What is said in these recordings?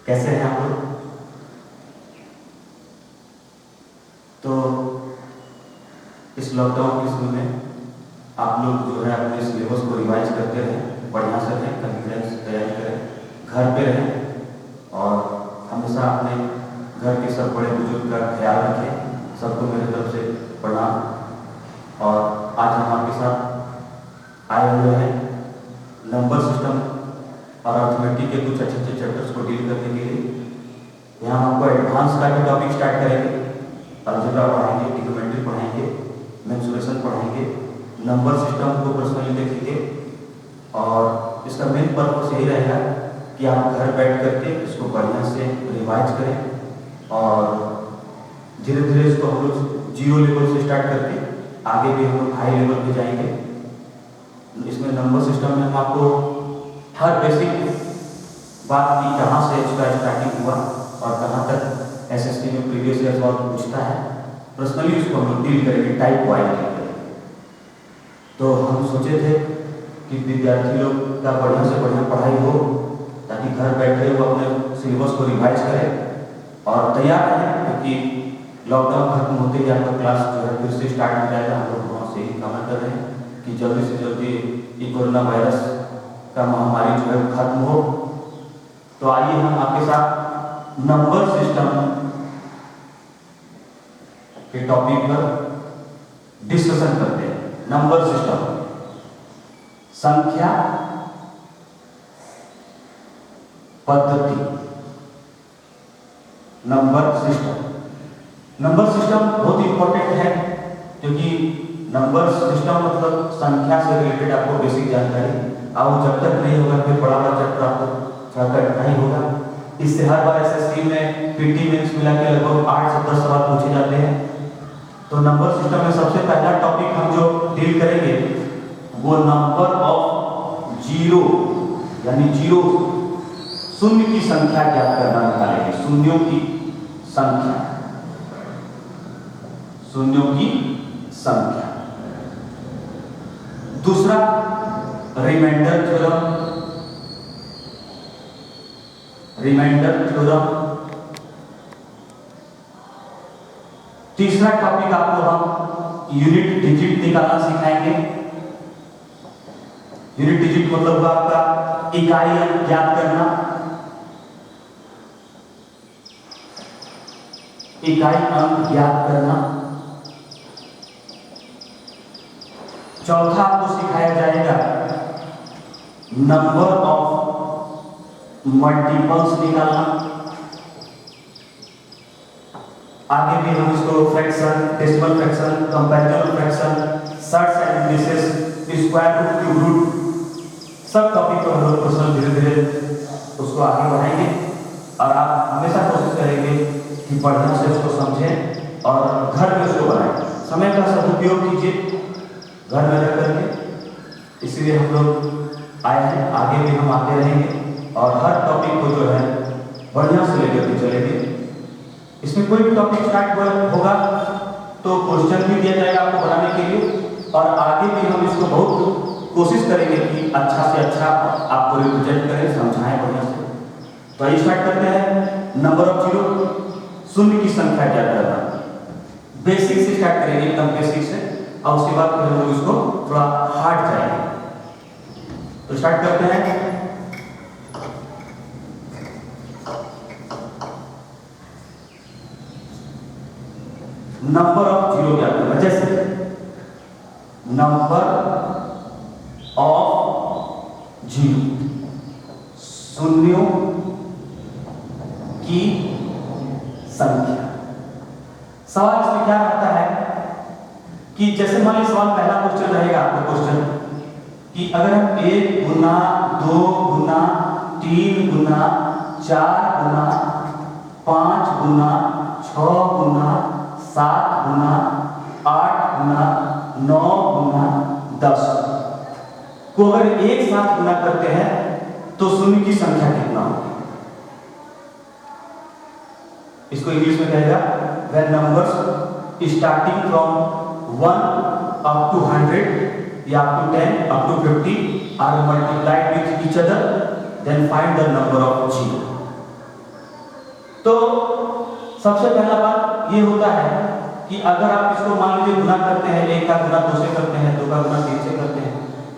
कैसे हैं आप लोग? तो इस लॉकडाउन के समय में आप लोग जो है अपने सिलेबस को रिवाइज करते रहें, बढ़िया से रहें, कॉन्फिडेंस तैयारी करें, घर पे रहें और हमेशा अपने घर के सब बड़े बुजुर्ग का ख्याल रखें। सबको मेरी तरफ से प्रणाम। और आज हम आपके साथ आए हुए हैं नंबर सिस्टम और अर्थमेटिक के कुछ अच्छे अच्छे चैप्टर्स को डील करने के लिए। यहाँ हम आपको एडवांस का भी टॉपिक स्टार्ट करेंगे। अलजेब्रा पढ़ाएंगे, ट्रिग्नोमेट्री पढ़ाएंगे, मेंसुरेशन पढ़ाएंगे, नंबर सिस्टम को पर्सनली देखेंगे और इसका मेन पर्पस यही रहेगा कि आप घर बैठ करके इसको बढ़िया से रिवाइज करें और धीरे धीरे इसको हम लोग जीरो लेवल से स्टार्ट करके आगे भी हम लोग हाई लेवल पे जाएंगे। इसमें नंबर सिस्टम में हम आपको हर बेसिक बात की कहाँ से इसका स्टार्टिंग हुआ और कहाँ तक एसएसटी में प्रीवियस ईयर सवाल पूछता है, पर्सनली उसको हम लोग डील करेंगे टाइप वाइज। तो हम सोचे थे कि विद्यार्थी लोग का बढ़िया से बढ़िया पढ़ाई हो ताकि घर बैठे वो अपने सिलेबस को रिवाइज करें और तैयार रहें, क्योंकि लॉकडाउन खत्म होते ही आपका क्लास जो है फिर से स्टार्ट हो जाएगा। हम लोग वहाँ से ही कामना कर रहे हैं कि जल्दी से जल्दी ये कोरोना वायरस का महामारी जो है खत्म हो। तो आइए हम आपके साथ नंबर सिस्टम के टॉपिक पर डिस्कशन करते हैं। नंबर सिस्टम, संख्या पद्धति, नंबर सिस्टम। नंबर सिस्टम बहुत इंपॉर्टेंट है क्योंकि नंबर सिस्टम मतलब संख्या से रिलेटेड आपको बेसिक जानकारी, और जब तक नहीं होगा फिर बड़ा बड़ा चैप्टर आपको थोड़ा कठिनाई होगा। इससे हर बार एसएससी में पीटी मेंस मिला के लगभग 8 से 10 सवाल पूछे जाते हैं। तो नंबर सिस्टम में सबसे पहला टॉपिक हम जो डील करेंगे वो नंबर ऑफ जीरो, यानी जीरो, शून्य की संख्या ज्ञात करना निकालेंगे। शून्यों की संख्या, शून्यों की संख्या। दूसरा रिमाइंडर थ्योरम, रिमाइंडर थ्योरम। तीसरा टॉपिक आपको हम यूनिट डिजिट निकालना सिखाएंगे। यूनिट डिजिट मतलब हुआ आपका इकाई अंक ज्ञात करना, इकाई अंक ज्ञात करना। चौथा आपको सिखाया जाएगा नंबर ऑफ मल्टीपल्स निकालना। आगे भी हम इसको fraction, decimal fraction, comparison fraction, surds and indices, square root, cube root, सब टॉपिक को हम लोग पर्सनल धीरे धीरे उसको आगे बढ़ाएंगे और आप हमेशा कोशिश करेंगे कि बढ़िया से उसको समझें और घर में उसको बनाएं। समय का सदुपयोग कीजिए घर में रह करके। इसलिए हम लोग आए हैं, आगे भी हम आते रहेंगे और हर टॉपिक को जो है बढ़िया से लेकर के चलेंगे। इसमें कोई भी टॉपिक स्टार्ट होगा तो क्वेश्चन भी दिया जाएगा आपको बनाने के लिए और आगे भी हम इसको बहुत कोशिश करेंगे कि अच्छा से अच्छा आपको रिप्रेजेंट करें, समझाएं बढ़िया से। तो आइए स्टार्ट करते हैं। नंबर ऑफ जीरो, शून्य की संख्या ज्ञात करना। बेसिक से स्टार्ट करेंगे, एकदम बेसिक से, और उसके बाद फिर हम लोग इसको थोड़ा हार्ड जाएंगे। तो स्टार्ट करते हैं। नंबर ऑफ जीरो क्या करना, जैसे नंबर ऑफ जीरो, शून्यों की संख्या। सवाल इसमें क्या रहता है कि जैसे मान लीजिए सवाल पहला क्वेश्चन रहेगा आपका क्वेश्चन कि अगर हम 1 गुना 2 गुना 3 गुना 4 गुना 5 गुना 6 गुना 7 गुना 8 गुना 9 गुना 10 को अगर एक साथ गुना करते हैं तो शून्य की संख्या कितना होगी। इसको इंग्लिश में कहेगा when numbers starting from 1 up to 100 या up to 10 up to 50 are multiplied with each other then find the number of zero. तो सबसे पहला बात ये होता है कि अगर आप इसको मान लीजिए गुना करते हैं, 1 का गुना 2 से करते हैं, 2 का गुना 3 से करते हैं,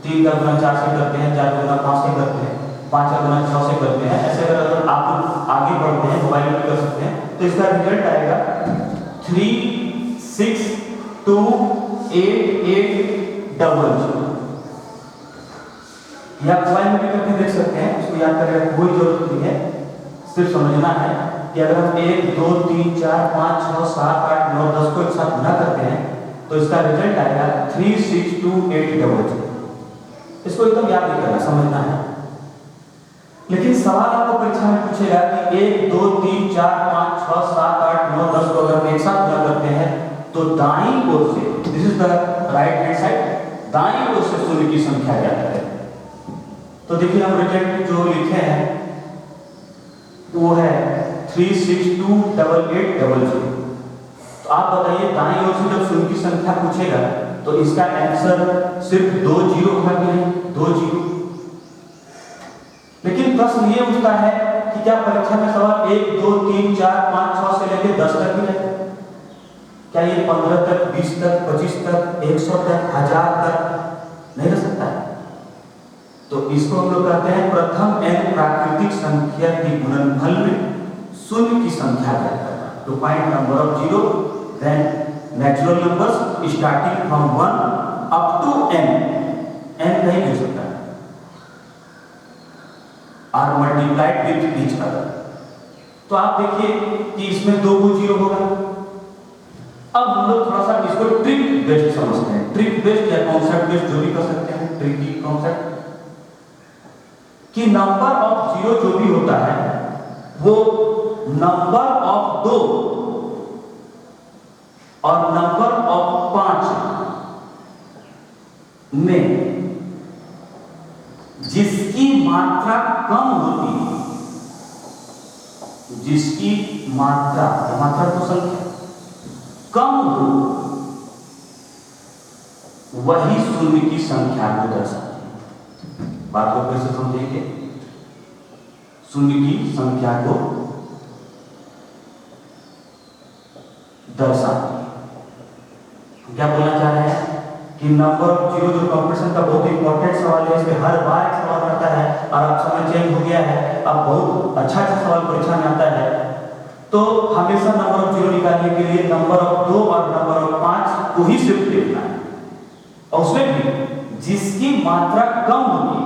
3 का गुना 4 से करते हैं, 4 का गुना 5 से करते हैं, 5 का गुना 6 से करते हैं, ऐसे अगर आप आगे बढ़ते हैं मोबाइल में कर सकते हैं, तो इसका रिजल्ट आएगा 3 6 2 8 8 डबल 0। या मोबाइल में भी करके देख सकते हैं, इसको याद करने की कोई जरूरत नहीं है, सिर्फ समझना है कि अगर हम 1 2 3 4 5 6 7 8 9 10 को एक साथ गुना करते हैं तो इसका रिजल्ट आएगा 3 6 2 8 डबल 0। इसको एकदम याद नहीं करना, समझना है। लेकिन सवाल आपको परीक्षा में पूछेगा कि 1 2 3 4 5 6 7 8 9 10 को अगर हम एक साथ गुना करते हैं तो दाईं ओर से, this is the right hand side, दाईं ओर से शून्य की संख्या ज्ञात करें। तो देखिए हम रिजल्ट जो लिखे हैं वो है 3 6 2 8 8 डबल 0। तो आप बताइए दाईं ओर से जब शून्य की संख्या पूछेगा तो इसका आंसर सिर्फ 2 जीरो होगा कि नहीं? 2 जीरो। लेकिन प्रश्न ये उठता है कि क्या परीक्षा में सवाल 1 2 3 4 5 6 से लेकर 10 तक ही है? क्या ये 15 तक 20 तक 25 तक 100 तक 1000 तक नहीं रह सकता है? तो इसको हम लोग कहते हैं प्रथम n प्राकृतिक संख्या के गुणनफल में शून्य की संख्या ज्ञात करना। To find number of zero then natural numbers starting from 1 up to n, n नहीं हो सकता are multiplied with each other. तो आप देखिए कि इसमें 2 को 0 होगा। अब हम लोग थोड़ा सा इसको ट्रिक बेस्ड समझते हैं, ट्रिक बेस्ड या कॉन्सेप्ट बेस्ड जो भी कर सकते हैं, ट्रिकी कॉन्सेप्ट, कि नंबर ऑफ जीरो जो भी होता है वो नंबर ऑफ 2 और नंबर ऑफ 5 में जिसकी मात्रा कम होती है, जिसकी मात्रा तो संख्या कम हो वही शून्य की संख्या को दर्शाती है। बात को फिर से समझेंगे, शून्य की संख्या को दर्शाती है। क्या बोलना चाह रहे हैं कि नंबर ऑफ जीरो जो कंपटीशन का बहुत इंपॉर्टेंट सवाल है, इसमें हर बार एक सवाल आता है और अब समय चेंज हो गया है, अब बहुत अच्छा सवाल परीक्षा में आता है। तो हमेशा नंबर ऑफ जीरो निकालने के लिए नंबर ऑफ 2 और नंबर ऑफ 5 को ही सिर्फ देखना है, और उसमें भी जिसकी मात्रा कम होगी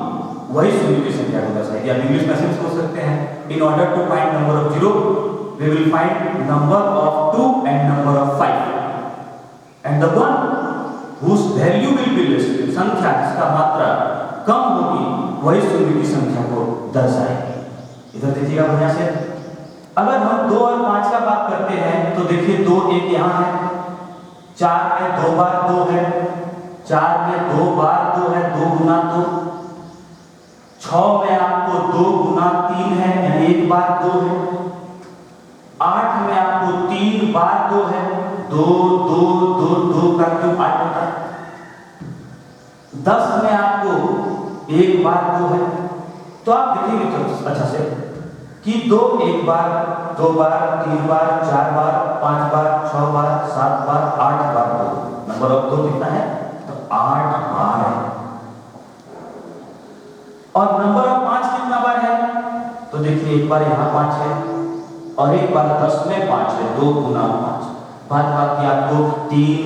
वही शून्य की संख्या को दर्शाएगी। आप इंग्लिश में ऐसे सोच सकते हैं, in order to find number of zero we will find number of 2 and number of 5 and the one whose value will be less, संख्या जिसका मात्रा कम होगी वही शून्य की संख्या को दर्शाएगी। इधर देखिएगा बढ़िया से, अगर हम 2 और 5 का बात करते हैं तो देखिए 2 एक यहाँ है, 4 में 2 बार 2 है, 4 में 2 बार 2 है, 2 गुना 2, 6 में आपको 2 गुना 3 है यानी 1 बार 2 है, 8 में आपको 3 बार 2 है, 2 2 2 2 का क्यूब 8 होता है, 10 में आपको 1 बार 2 है। तो आप देखेंगे तो अच्छा से कि 2 1 बार 2 बार 3 बार 4 बार 5 बार 6 बार 7 बार 8 बार 2, नंबर ऑफ 2 कितना है? तो 8 बार है। और नंबर ऑफ 5 कितना बार है? तो देखिए एक बार यहाँ 5 है और एक बार 10 में 5 है, 2 गुना 5, बाद बाकी आपको 3,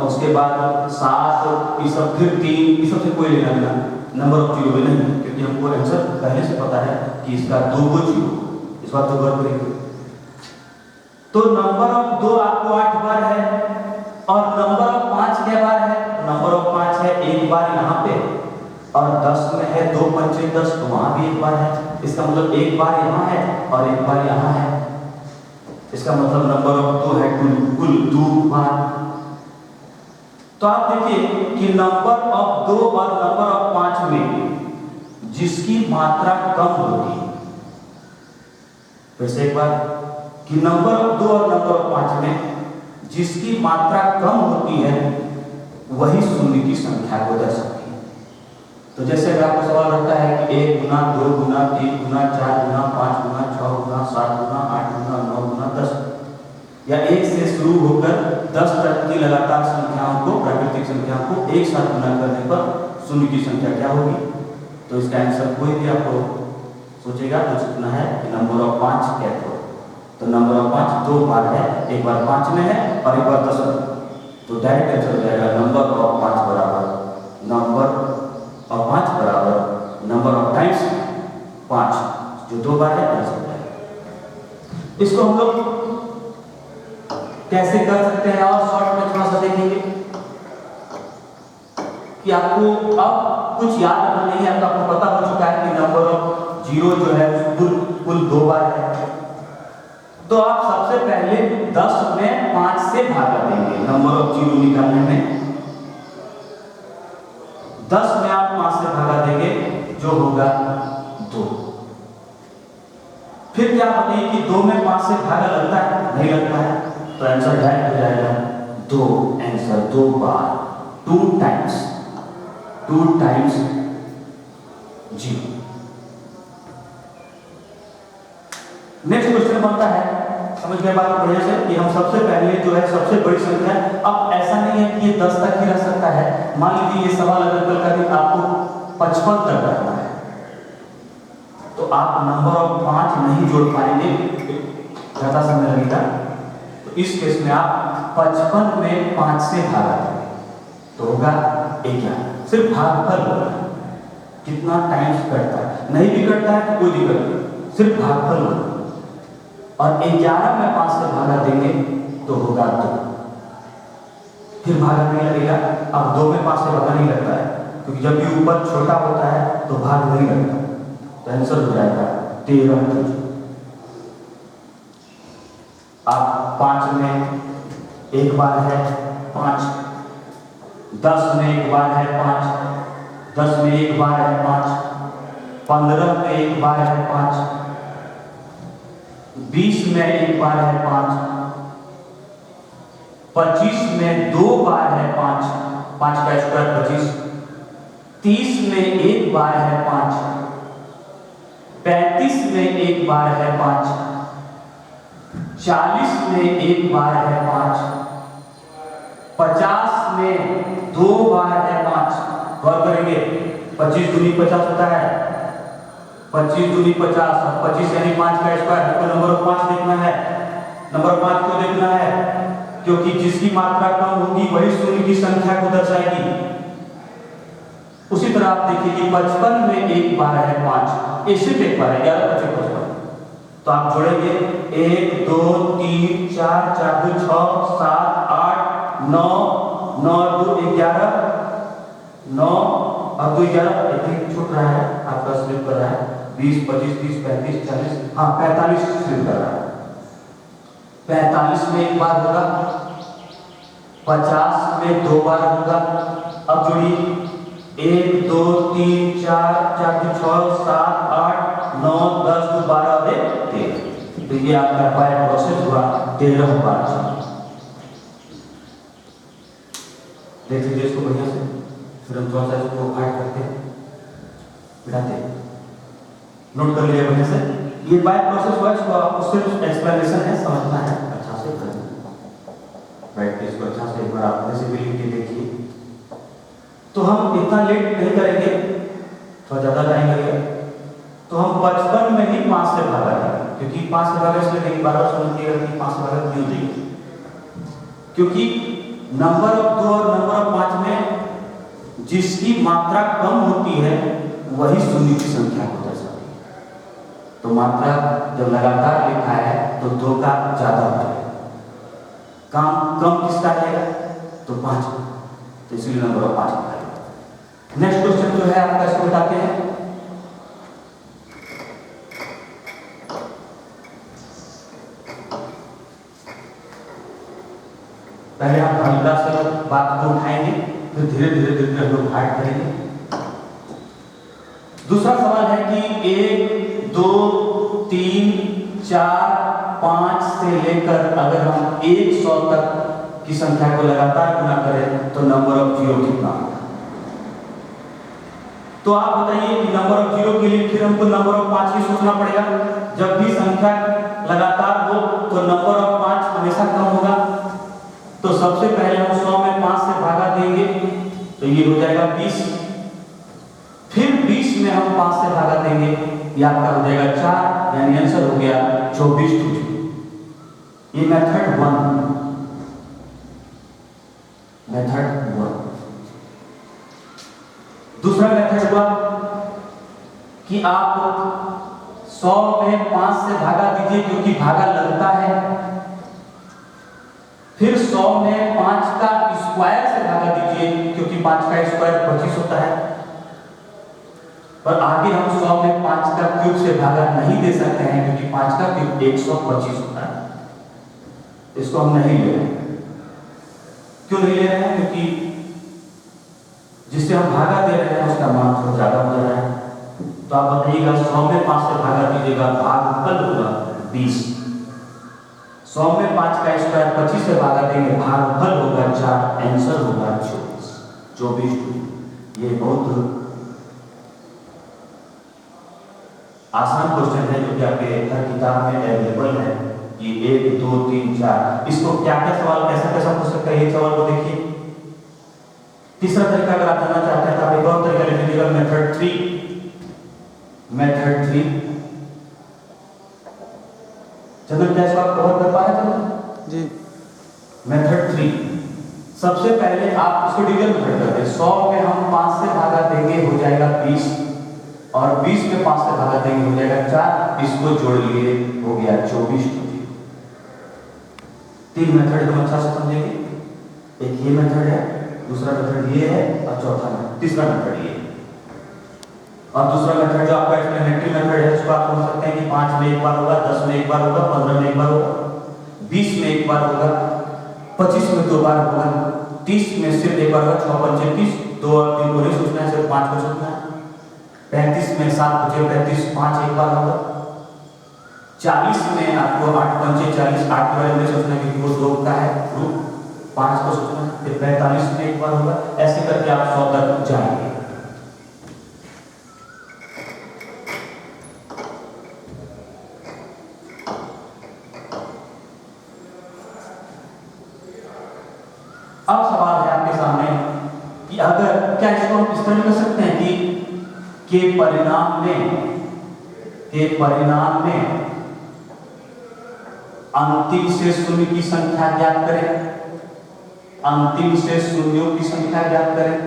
उसके बाद 7, ये सब फिर 3, ये सबसे कोई लेना देना नंबर ऑफ जीरो में नहीं, क्योंकि हमको आंसर पहले से पता है कि इसका 2 को जीरो, इस बात तो गौर करेंगे। तो नंबर ऑफ 2 आपको 8 बार है और नंबर ऑफ 5 क्या बार है? नंबर ऑफ 5 है 1 बार यहाँ पे और 10 में है 2 पंचे 10, तो वहां भी 1 बार है। इसका मतलब 1 बार यहाँ है और 1 बार यहाँ है, इसका मतलब नंबर ऑफ 2 है कुल 2 बार। तो आप देखिए कि नंबर ऑफ 2 और नंबर ऑफ 5 में जिसकी मात्रा कम होगी, फिर से एक बार कि नंबर ऑफ 2 और नंबर ऑफ 5 में जिसकी मात्रा कम होती है वही शून्य की संख्या को दर्शाती है। तो जैसे अगर आपको सवाल रहता है कि 1 गुना 2 गुना 3 गुना 4 गुना 5 गुना 6 गुना 7 गुना 8 गुना 9 गुना 10, या 1 से शुरू होकर 10 तक की लगातार संख्याओं को, प्राकृतिक संख्याओं को एक साथ गुना करने पर शून्य की संख्या क्या होगी? तो इसका आंसर कोई भी आपको सोचेगा तो कितना है कि नंबर ऑफ 5 कैट हो। तो नंबर ऑफ 5 दो बार है, एक बार 5 में है और एक बार 10 में, तो डायरेक्ट आंसर हो जाएगा नंबर ऑफ 5 बराबर नंबर ऑफ 5 बराबर नंबर ऑफ टाइम्स 5, जो दो बार है 10। इसको हम लोग कैसे कर सकते हैं और शॉर्ट में थोड़ा सा देखेंगे कि आपको अब कुछ याद रखना नहीं है, आपको पता हो चुका है कि नंबर ऑफ 0 जो है कुल दो बार है। तो आप सबसे पहले 10 में 5 से भागा देंगे नंबर ऑफ 0 निकालने में। 10 में आप 5 से भागा देंगे जो होगा 2। फिर क्या बताइए कि 2 में 5 से भागा लगता है? नहीं लगता है, तो आंसर डायरेक्ट हो जाएगा 2। आंसर 2 बार, 2 टाइम्स 0। नेक्स्ट क्वेश्चन बनता है, समझ गए बात बढ़िया से, कि हम सबसे पहले जो है सबसे बड़ी संख्या, अब ऐसा नहीं है कि ये 10 तक ही रह सकता है। मान लीजिए ये सवाल अगर कल का दिन आपको 55 तक रखना है तो आप नंबर ऑफ 5 नहीं जोड़ पाएंगे, ज्यादा समय लगेगा। तो इस केस में आप 55 में 5 से भागा देंगे तो होगा 11। सिर्फ भागफल होगा, कितना टाइम्स कटता है, नहीं भी कटता है तो कोई दिक्कत नहीं, सिर्फ भागफल होगा। और 11 में 5 से भागा देंगे तो होगा 2। फिर भागा नहीं लगेगा। अब 2 में 5 से भागा नहीं लगता है क्योंकि जब भी ऊपर छोटा होता है तो भाग नहीं लगता, तो आंसर हो जाएगा 13। आप 5 में एक बार है 5, 10 में एक बार है 5, 10 में एक बार है 5, 15 में एक बार है 5, 20 में एक बार है 5, 25 में 2 बार है 5, 5 का स्क्वायर 25, 30 में एक बार है 5, 35 में एक बार है 5, 40 में एक बार है 5, 50 में 2 बार है 5। गौर करेंगे 25 दूनी 50 होता है, 25 दूनी 50 और 25 यानी 5 का स्क्वायर। हमको नंबर ऑफ 5 देखना है। नंबर ऑफ 5 क्यों देखना है? क्योंकि जिसकी मात्रा कम होगी वही शून्य की संख्या को दर्शाएगी। उसी तरह आप देखिए कि 55 में एक बार है 5, ये सिर्फ एक बार है, 11 25 55। तो आप जोड़ेंगे 1 2 3 4 4 2 6 7 8 9 9 2 11 9 और 2 11, एक छूट रहा है आपका, स्लिप कर रहा है 20 25 30 35 40, हाँ 45 स्लिप कर रहा है। 45 में एक बार होगा, 50 में 2 बार होगा। अब जोड़िए 1 2 3 4 4 2 6 7 8 9 10 12 और 13। तो ये आपका बाय प्रोसेस हुआ 13 बार। देख लीजिए इसको बढ़िया से, फिर हम थोड़ा सा इसको ऐड करते हैं, बिठाते हैं, नोट कर लिया बढ़िया से। ये बाय प्रोसेस हुआ, इसको आपको सिर्फ एक्सप्लेनेशन है, समझना है, अच्छा से करना। राइट, इसको अच्छा से एक बार आप जैसे भी लिख के देखिए। तो हम इतना लेट नहीं करेंगे, थोड़ा ज़्यादा टाइम लगेगा। तो हम 55 में ही 5 से भागा देंगे, क्योंकि 5 से भागा इसलिए नहीं, 12 समझिएगा कि 5 से भागा क्यों देंगे, क्योंकि नंबर ऑफ 2 और नंबर ऑफ 5 में जिसकी मात्रा कम होती है वही शून्य की संख्या को दर्शाती है। तो मात्रा जब लगातार लिखा है तो 2 का ज्यादा हो जाएगा, काम कम किसका रहेगा तो 5, तो इसीलिए नंबर ऑफ 5 लिखा है। नेक्स्ट क्वेश्चन जो है आपका, इसको बताते हैं। पहले हम हल्का से बात को उठाएंगे, फिर धीरे धीरे धीरे हम लोग हार्ड करेंगे। दूसरा सवाल है कि 1 2 3 4 5 से लेकर अगर हम 100 तक की संख्या को लगातार गुना करें तो नंबर ऑफ 0 कितना होगा। तो तो आप बताइए कि नंबर ऑफ जीरो के लिए फिर हमको नंबर ऑफ 5 ही सोचना पड़ेगा। जब भी संख्या लगातार हो तो नंबर ऑफ 5 हमेशा कम होगा। तो सबसे पहले हम 100 में 5 से भागा देंगे तो ये हो जाएगा 20। फिर 20 में हम 5 से भागा देंगे, ये आपका हो जाएगा 4, यानी आंसर हो गया 24। ये मेथड 1। दूसरा मेथड हुआ कि आप 100 में 5 से भागा दीजिए क्योंकि भागा लगता है। फिर 100 में 5 का स्क्वायर से भागा दीजिए क्योंकि 5 का स्क्वायर 25 होता है। पर आगे हम 100 में 5 का क्यूब से भागा नहीं दे सकते हैं क्योंकि 5 का क्यूब 125 होता है। इसको हम नहीं ले रहे हैं। क्यों नहीं ले रहे हैं? क्योंकि जिससे हम भागा दे रहे हैं उसका मान थोड़ा ज्यादा हो रहा है। तो आप बताइएगा 100 में 5 से भागा दीजिएगा, भागफल होगा 20। 100 में 5 का स्क्वायर 25 से भागा देंगे, भागफल होगा 4, आंसर होगा 24। ये बहुत आसान क्वेश्चन है जो कि आपके हर किताब में अवेलेबल है। ये 1 2 3 4। इसको क्या क्या सवाल कैसा पूछ सकता है, ये सवाल को देखिए। तीसरा तरीका अगर आप जानना चाहते हैं तो आप एक और तरीका लिख लीजिएगा, मेथड 3। चंदन क्या इसको आप कवर कर पाए थे जी? मेथड 3। सबसे पहले आप इसको डिवीजन मेथड करते हैं। 100 में हम 5 से भागा देंगे हो जाएगा 20, और 20 में 5 से भागा देंगे हो जाएगा 4। इसको जोड़ लिए हो गया 24। 3 मेथड हम अच्छा से समझेंगे। एक ये मेथड है, दूसरा मेथड ये है, और तीसरा मेथड ये है। और दूसरा मेथड जो आपका एक्सप्लेनेटरी मेथड है उसको आप समझ सकते हैं कि 5 में एक बार होगा, 10 में एक बार होगा, 15 में एक बार होगा, 20 में एक बार होगा, 25 में 2 बार होगा, 30 में सिर्फ एक बार होगा, 6 5 30, 2 और 3 को नहीं सोचना है, सिर्फ 5 को सोचना है। 35 में 7 5 35, 5 एक बार होगा। 40 में आपको 8 5 40, 8 के बारे में सोचना है क्योंकि वो 2 का है ग्रुप, 5 को सोचना है। फिर 45 में एक बार होगा। ऐसे करके आप 100 तक जाएंगे। अब सवाल है आपके सामने कि अगर क्या इसको हम इस तरह कर सकते हैं कि परिणाम में अंतिम से शून्य की संख्या ज्ञात करें। अंतिम से शून्यों की संख्या ज्ञात करें।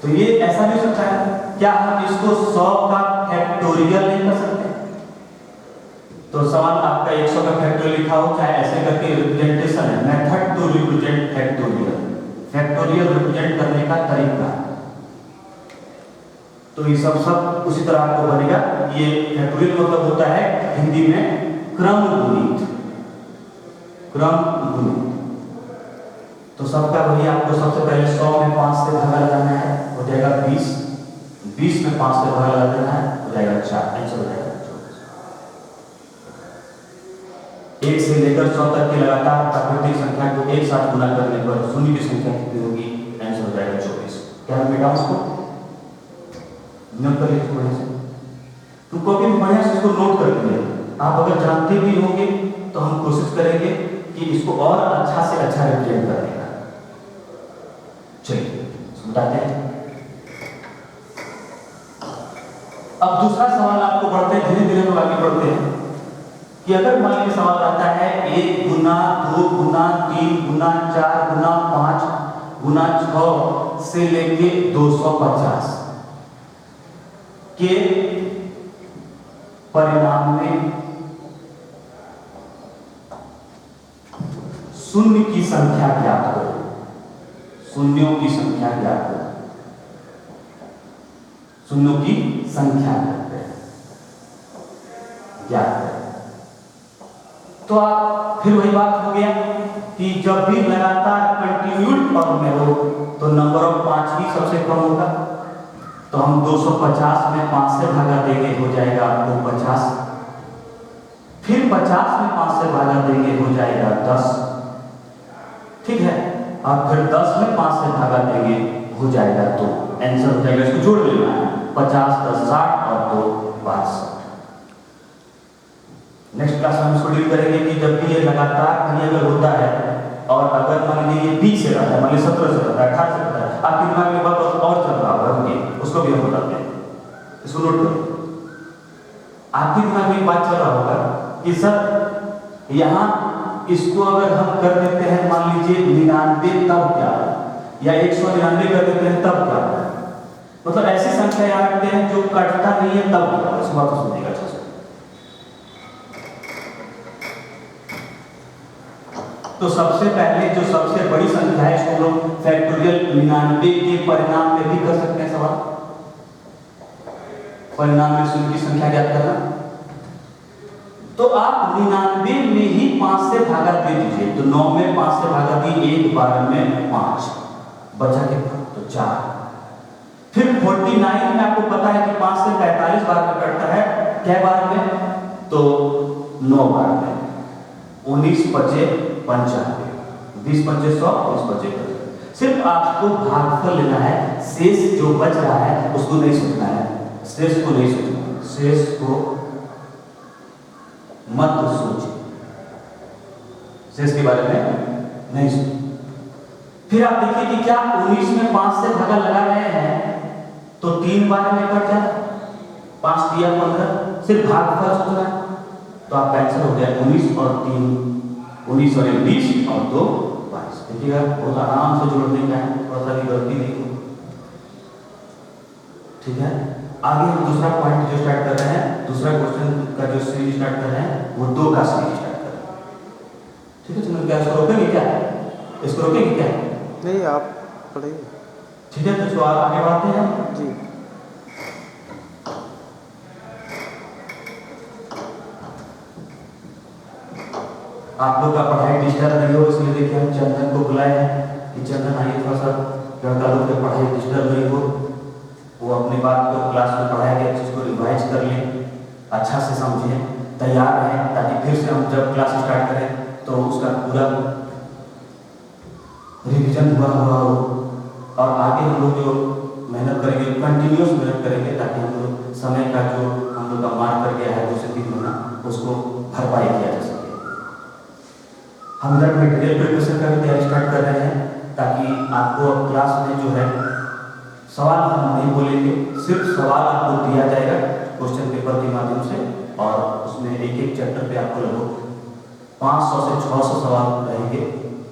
तो ये ऐसा भी हो सकता है, क्या हम इसको 100 का फैक्टोरियल नहीं कर सकते? तो सवाल आपका 100 का फैक्टोरियल लिखा हो, चाहे ऐसे करके रिप्रेजेंटेशन है, method to represent factorial. Factorial represent करने का तरीका। तो ये सब उसी तरह आपको बनेगा। ये फैक्टोरियल मतलब होता है हिंदी में क्रम गुणित। तो सबका वही आपको सबसे पहले 100 में 5 से भागा लगाना है, हो जाएगा 20। 20 में 5 से भागा लगाना है, हो जाएगा 4, आंसर हो जाएगा 24। 1 से लेकर 100 तक की लगातार प्राकृतिक संख्या को एक साथ गुणा करने पर शून्य की संख्या कितनी होगी? आंसर हो जाएगा 24। क्या बेटा उसको नोट कर लीजिए बढ़िया से। तो कॉपी में बढ़िया से इसको नोट कर लीजिए। आप अगर जानते भी होंगे तो हम कोशिश करेंगे कि इसको और अच्छा से अच्छा रिप्रेजेंट करने का। चलिए बताते हैं। अब दूसरा सवाल आपको बढ़ते हैं, धीरे धीरे हम आगे बढ़ते हैं कि अगर मान लीजिए सवाल आता है 1 गुना 2 गुना 3 गुना 4 गुना 5 गुना 6 से लेके 250 के परिणाम में शून्य की संख्या ज्ञात करो। शून्यों की संख्या ज्ञात करो। शून्यों की संख्या ज्ञात करें। तो आप फिर वही बात हो गया कि जब भी लगातार कंटिन्यूड फॉर्म में हो तो नंबर ऑफ 5 ही सबसे कम होगा। तो हम 250 में 5 से भागा देंगे, हो जाएगा 250। फिर 50 में 5 से भागा देंगे, हो जाएगा 10। ठीक है। आप फिर 10 में 5 से भागा देंगे, हो जाएगा तो आंसर हो जाएगा। इसको जोड़ लेना है, 50 10 60 और 2 62। नेक्स्ट क्लास में हम इसको डील करेंगे कि जब भी ये लगातार कहीं अगर होता है और अगर मान लीजिए 20 से रहता है, मान लीजिए 17 से रहता है, 18 से रहता है, आपके दिमाग में बात और चल रहा होगा, उसको भी हम बताते हैं। इसको नोट करें, आपके दिमाग में बात चल रहा होगा कि सर यहाँ इसको अगर हम कर देते हैं मान लीजिए 99 तब क्या, या 199 कर देते हैं तब क्या, मतलब ऐसी संख्या याद रखते हैं जो कटता नहीं है तब क्या। इस बात को सुनिएगा अच्छा से। तो सबसे पहले जो सबसे बड़ी संख्या है इसको लोग फैक्टोरियल 99 के परिणाम में भी कर सकते हैं सवाल। परिणाम में शून्य की संख्या ज्ञात करना, तो आप 99 में ही 5 से भागा दे दीजिए। तो 9 में 5 से भागा दिए, 1 12 में 5, बचा कितना तो 4। फिर 49 में आपको पता है कि 5 से 45 बार में कटता है, क्या बार में तो 9 बार में। 19 बचे 95, 20 बचे 100, 19 बचे 50। सिर्फ आपको भागफल लेना है, शेष जो बच रहा है उसको नहीं सोचना है, शेष को नहीं सोचना, शेष को मत सोचिए, शेष के बारे में नहीं सोचिए। फिर आप देखिए कि क्या 19 में 5 से भागा लगा रहे हैं तो 3 बार में कट जाता, 5 दिया 15, सिर्फ भागफल सोचना है। तो आपका आंसर हो गया 19 और 3, 19 और 20 और 2 22। देखिएगा बहुत आराम से जोड़ने का है, थोड़ा सा भी गलती नहीं हो, ठीक है। आगे हम दूसरा पॉइंट जो स्टार्ट कर रहे हैं, दूसरा क्वेश्चन का जो सीरीज स्टार्ट कर रहे हैं वो 2 का सीरीज स्टार्ट कर रहे हैं, ठीक है। चलो क्या इसको रोकेंगे, क्या इसको रोकेंगे क्या? नहीं, आप पढ़िए, ठीक है। तो सवाल आगे बढ़ते हैं जी। आप लोग का पढ़ाई डिस्टर्ब नहीं हो इसलिए देखिए हम चंदन को बुलाए हैं कि चंदन आइए, थोड़ा सा लड़का लोग की पढ़ाई डिस्टर्ब नहीं हो, वो अपनी बात को क्लास में पढ़ाया गया चीज़ को रिवाइज कर लें, अच्छा से समझें, तैयार रहें, ताकि फिर से हम जब क्लास स्टार्ट करें तो उसका पूरा रिवीजन हुआ हो। और आगे हम लोग जो मेहनत करेंगे, कंटिन्यूस मेहनत करेंगे, ताकि हम लोग समय का जो हम लोग का मार कर गया है 2 से 3 महीना, उसको भरपाई किया जा सके। हम इधर मटेरियल प्रिपरेशन का भी तैयारी स्टार्ट कर रहे हैं, ताकि आपको अब क्लास में जो है सवाल हम नहीं बोलेंगे, सिर्फ सवाल आपको दिया जाएगा क्वेश्चन पेपर के माध्यम से, और उसमें एक एक चैप्टर पे आपको लगभग 500 से 600 सवाल रहेंगे,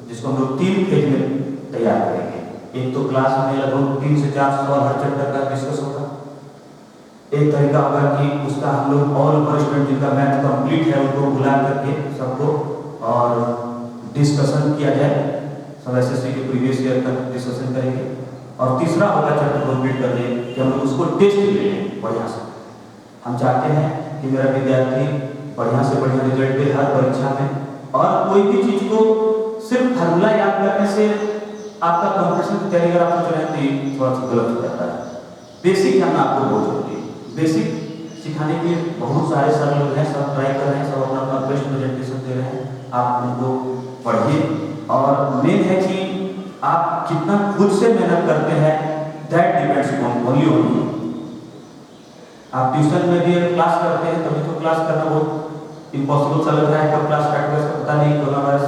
जिसको हम लोग 3 फेज में तैयार करेंगे। एक तो क्लास में लगभग 3 से 4 सवाल हर चैप्टर का डिस्कस होगा। एक तरीका होगा कि उसका हम लोग ऑल ओवर स्टूडेंट जिनका मैथ कंप्लीट है उनको बुला करके सबको और डिस्कशन किया जाए, सब एसएससी के प्रीवियस ईयर का डिस्कशन करेंगे। और तीसरा होगा चैप्टर कंप्लीट करने कि हम लोग उसको टेस्ट ले लें बढ़िया से। हम चाहते हैं कि मेरा विद्यार्थी बढ़िया से बढ़िया रिजल्ट दे हर परीक्षा में, और कोई भी चीज़ को सिर्फ फार्मूला याद करने से आपका कंपटीशन की तैयारी अगर आप सोच रहे हैं तो थोड़ा सा गलत हो जाता है। बेसिक जानना आपको बहुत जरूरी है, बेसिक सिखाने के बहुत सारे सर लोग हैं, सब ट्राई कर रहे हैं, सब अपना अपना बेस्ट प्रेजेंटेशन दे रहे हैं, आप उनको पढ़िए। और मेन है कि आप कितना खुद से मेहनत करते हैं, that depends on only on you. आप ट्यूशन में भी अगर क्लास करते हैं तभी तो क्लास करना बहुत इम्पॉसिबल सा लग रहा है, कब क्लास स्टार्ट कर सकता नहीं, कोरोना वायरस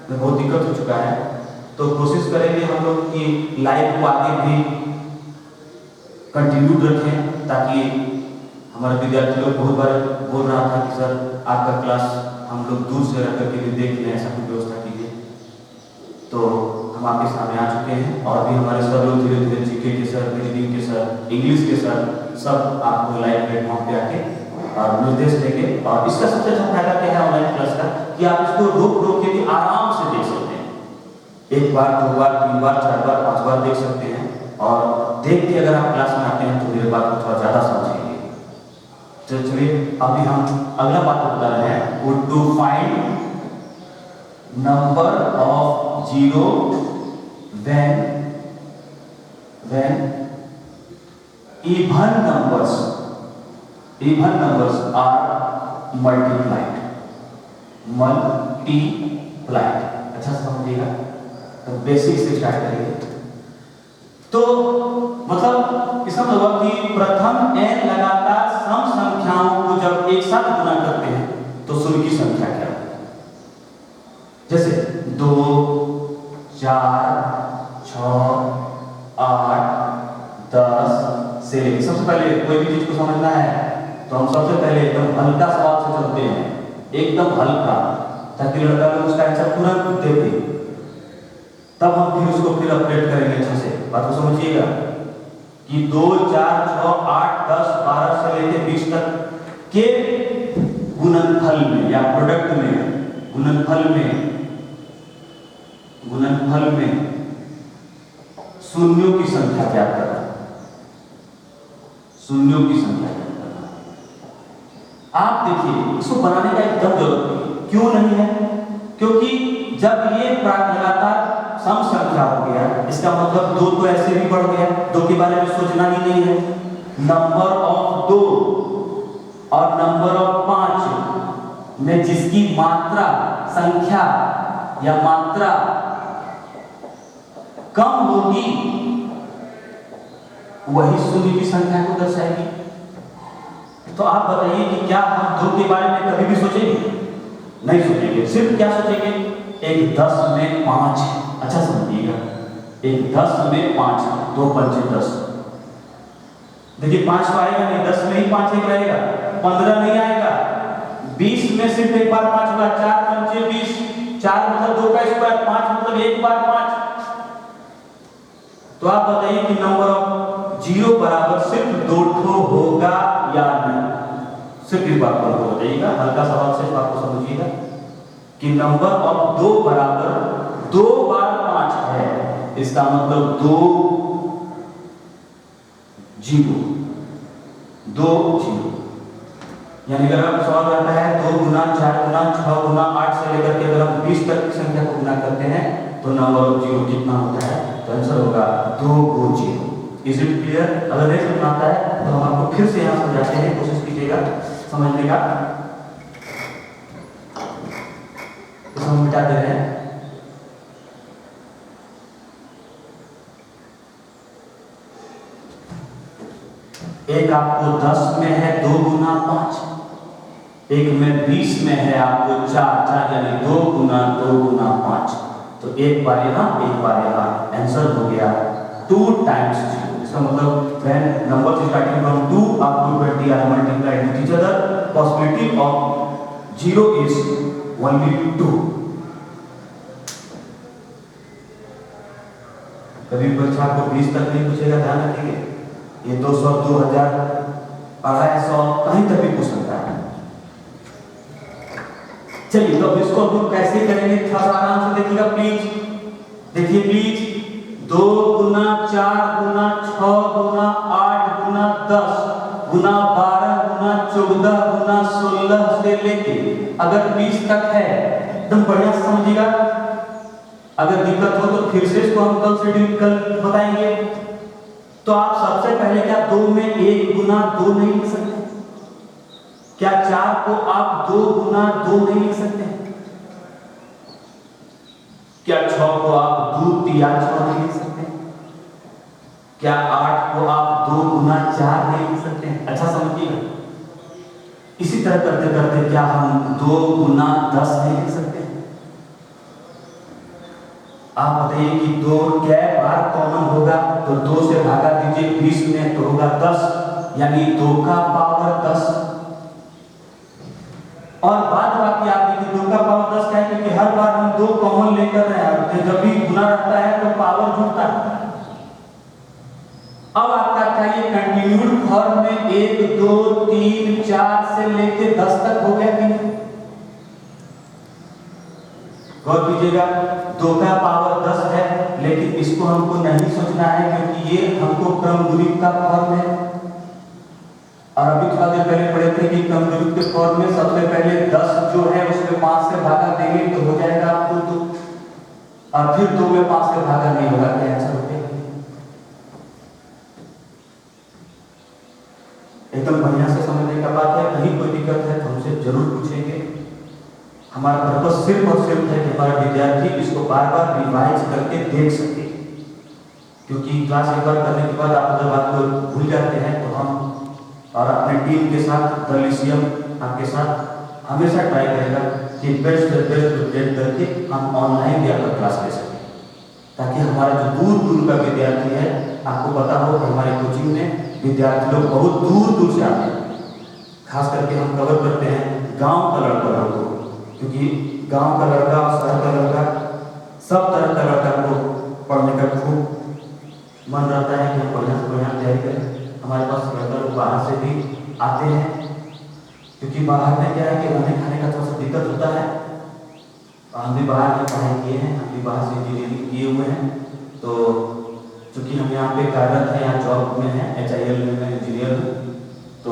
में बहुत दिक्कत हो चुका है। तो कोशिश करेंगे हम लोग कि लाइव को आगे भी कंटिन्यू रखें, ताकि हमारे विद्यार्थी लोग बहुत बार बोल रहा था कि सर आपका क्लास हम लोग दूर से रह करके भी देख लें, ऐसा कुछ व्यवस्था कीजिए। तो हम आपके सामने आ चुके हैं, और भी हमारे सर लोग धीरे धीरे जीके के सर, रीजनिंग के सर, इंग्लिश के सर, सब आपको लाइव प्लेटफॉर्म पे आके और निर्देश देंगे। और इसका सबसे अच्छा फायदा क्या है ऑनलाइन क्लास का, कि आप इसको रोक के भी आराम से देख सकते हैं, 1 बार 2 बार 3 बार 4 बार 5 बार देख सकते हैं। और देख के अगर आप क्लास में आते हैं तो मेरे बात को थोड़ा ज़्यादा समझेंगे। तो चलिए अभी हम अगला बात बता रहे हैं, वो to find number of zero when even numbers are multiplied। अच्छा समझिएगा, तो बेसिक से स्टार्ट करेंगे। तो मतलब इसका मतलब कि प्रथम n लगातार सम संख्याओं को जब एक साथ गुना करते हैं तो शून्य की संख्या क्या है? जैसे 2, 4, 6, 8, 10 से लेकर सबसे पहले कोई भी चीज को समझना है तो हम सबसे पहले एकदम हल्का सवाल से चलते हैं, एकदम हल्का, ताकि लड़का लोग उसका आंसर तुरंत दे दे। तब हम फिर उसको फिर अपडेट करेंगे अच्छे से। बात को समझिएगा कि 2, 4, 6, 8, 10, 12 से लेकर 20 तक के गुणनफल में या प्रोडक्ट में, गुणनफल में शून्यों की संख्या ज्ञात करना, शून्यों की संख्या ज्ञात करना। आप देखिए इसको बनाने का एकदम जरूरत नहीं, क्यों नहीं है? क्योंकि जब ये लगातार सम संख्या हो गया, इसका मतलब 2 तो ऐसे भी बढ़ गया, 2 के बारे में सोचना ही नहीं है। नंबर ऑफ 2 और नंबर ऑफ 5 में जिसकी मात्रा, संख्या या मात्रा कम होगी वही शून्य की संख्या को दर्शाएगी। तो आप बताइए कि क्या हम 2 के बारे में कभी भी सोचेंगे? नहीं सोचेंगे। सिर्फ क्या सोचेंगे? एक 10 में 5 है। अच्छा समझिएगा, एक 10 में 5, 2 पंचे 10। देखिए 5 तो आएगा नहीं, 10 में ही 5 एक रहेगा, 15 नहीं आएगा। 20 में सिर्फ एक बार 5 होगा, 4 पंचे 20, 4 मतलब 2 का स्क्वायर, 5 मतलब एक बार 5। तो आप बताइए कि नंबर ऑफ 0 बराबर सिर्फ 2 ठो होगा या नहीं? सिर्फ इस बात पर बताइएगा, हल्का सवाल से इस बात को समझिएगा कि नंबर ऑफ 2 बराबर 2 बार 5 है, इसका मतलब 2 0, 2 0। यानी अगर आप सवाल आता है 2 गुना 4 गुना 6 गुना 8 से लेकर के अगर हम 20 तक की संख्या को गुना करते हैं तो नंबर ऑफ 0 कितना होता है? तो आंसर होगा 2 को 0। Is it clear? अगर नहीं समझ आता है तो हम आपको फिर से यहाँ समझाते हैं, कोशिश कीजिएगा समझने का। तो हम मिटा दे रहे हैं। एक आपको 10 में है 2 गुना 5, एक में 20 में है आपको 4 यानी 2 गुना 5। तो एक बार यहाँ एक बार यहाँ, आंसर हो गया 2 टाइम्स 0। इसका मतलब when numbers starting from 2 up to 20 are multiplied with each other, possibility of 0 is only 2। कभी परीक्षा को 20 तक नहीं पूछेगा, ध्यान रखिए। ये 200, 2000, 250 कहीं तक भी पूछ सकता है। चलिए तो इसको हम कैसे करेंगे थोड़ा आराम से देखिएगा प्लीज। देखिए प्लीज, 2 गुना 4 गुना 6 गुना 8 गुना 10 गुना 12 गुना 14 गुना 16 से लेके अगर 20 तक है, एकदम बढ़िया से समझिएगा। अगर दिक्कत हो तो फिर से इसको हम कल बताएंगे। तो आप सबसे पहले क्या 2 में 1 गुना 2 नहीं लिख सकते? क्या 4 को आप 2 गुना 2 नहीं लिख सकते? क्या 6 को आप 2 तिया 6 नहीं लिख सकते? क्या 8 को आप 2 गुना 4 नहीं लिख सकते? अच्छा समझिएगा। इसी तरह करते करते क्या हम 2 गुना 10 नहीं लिख सकते? आप बताइए कि 2 क्या बार कॉमन होगा तो 2 से भागा दीजिए 20 में तो होगा 10, यानी 2 का पावर 10। और बाद बाकी आप देखिए 2 का पावर 10 क्या है, क्योंकि हर बार हम 2 कॉमन लेकर रहे हैं, जब भी गुना रहता है तो पावर जुड़ता है। अब आपका चाहिए कंटिन्यूड फॉर्म में 1 2 3 4 से लेके 10 तक हो गया कि नहीं? गौर कीजिएगा, 2 का पावर 10 है, लेकिन इसको हमको नहीं सोचना है क्योंकि ये हमको क्रमगुणित का फॉर्म है। और अभी थोड़ा देर पहले पढ़े थे कि क्रमगुणित के फॉर्म में सबसे पहले 10 जो है उसमें 5 से भागा देंगे तो हो जाएगा आपको 2, और फिर 2 में 5 से भागा नहीं होगा, क्या आंसर हो गया? एकदम बढ़िया से समझने का बात है। कहीं कोई दिक्कत है तो हमसे जरूर पूछेंगे। हमारा पर्पस सिर्फ और सिर्फ है कि हमारा विद्यार्थी इसको बार बार रिवाइज करके देख सके, क्योंकि क्लास एक बार करने के बाद आप जब आप लोग भूल जाते हैं तो हम और अपने टीम के साथ दलिसियम आपके साथ हमेशा ट्राई करेगा कि बेस्ट से बेस्ट प्रोजेक्ट करके हम ऑनलाइन भी आपका क्लास ले सकें, ताकि हमारा जो दूर दूर का विद्यार्थी है, आपको पता हो कि हमारे कोचिंग में विद्यार्थी लोग बहुत दूर दूर से आते हैं। खास करके हम कवर करते हैं गांव का लड़का को, क्योंकि गांव का लड़का और शहर का लड़का सब तरह का लड़का को पढ़ने का खूब मन रहता है कि हम बढ़िया से बढ़िया तैयारी करें। हमारे पास लड़का लोग बाहर से भी आते हैं, क्योंकि बाहर में क्या है कि रहने खाने का थोड़ा सा दिक्कत होता है। हम भी बाहर की पढ़ाई किए हैं, हम भी बाहर से इंजीनियरिंग किए हुए हैं, तो चूँकि हम यहाँ पे कार्यरत हैं, यहाँ जॉब में हैं, HIL में मैं इंजीनियर हूँ, तो